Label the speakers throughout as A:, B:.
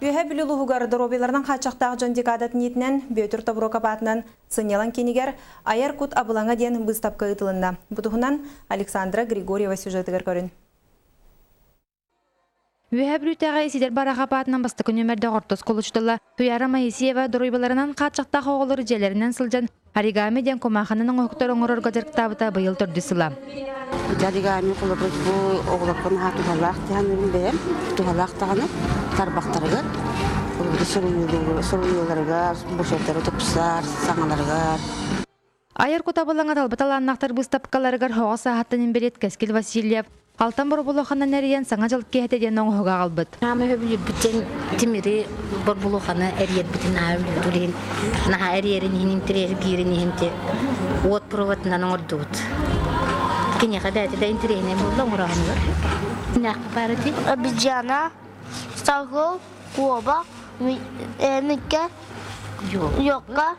A: Үйе білі лұғығар дұробеларынан қачақтағы жон декадат ниетінен бөтір табуро капатынан сынелан кенігер аяр кут абылаңа ден бұстапқа ұтылында. Бұтығынан Александра Григорьева сюжетігер көрін.
B: Үйе білітіға есидер бара қапатынан басты күнемерді ғортос қолычтылы. Туяра Маисиева дұройбаларынан қачақтағы оғылыр желерінен сылжан оригами ден комаханының оқтар оңырыр ғадырқтабыта бұйыл тұрды сыла.
C: Оригами қолыбыз бұл оғылықпын туғалақ тағанын бәйім, туғалақ тағаны тарбақтарығы, сұрылыларға, бұшеттері тұпсар, саңаларға.
B: Айар кутабылаңа талбыталаннақтар бұстапқаларығар хоға сағаттанын берет Кәскел Васильев. Алтан бұры бұлуқанан әріен саңа жылт кейтеден оң хоға қалбыт.
D: Нағамы өбілі бүттен тімірі бұр бұлуқаны әріет бұтын әуілі дүлейін. Наға әріерін енін тірері кейрін енте от бұруғатынан оңырды бұт. Кене қадәті дәйін тірейіне болды оңырағанылар. Нәқі бары де?
E: Абиджана, Сталгол, Куоба, Микке, Йокка,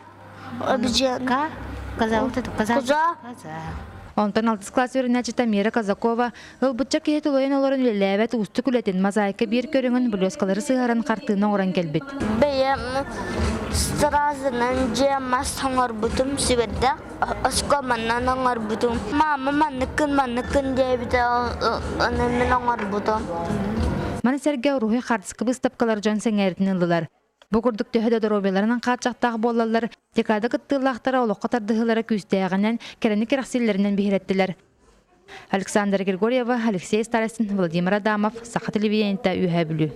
E: Абиджана, Каза.
B: Онтан 6 класс өрінәчі Тамира Казакова ұлбытча кейт ұлайын оларын үлеләбәт ұсты күлетін мазайка бір көріңін бүлескалары сығарын қартыны оран келбет.
E: Бәйім стразынан жемас таңар бұтым сіберді, ұсқа маннан аңар бұтым. Мама маннықын дейбіді өнімін аңар бұтым.
B: Маны сәрге рухи қартысқы бұстапқалар жон сәңәрітін ұлылар. Бұқырдық төхеді дұробеларынан қатшақтағы болалар, декады қыттылақтара олыққа тардығылары күстәғанен кәрәні керақсиллерінен бейреттілер. Александра Григорьева, Алексей Старостин, Владимир Адамов, Сақа телевидениеті үйе білу.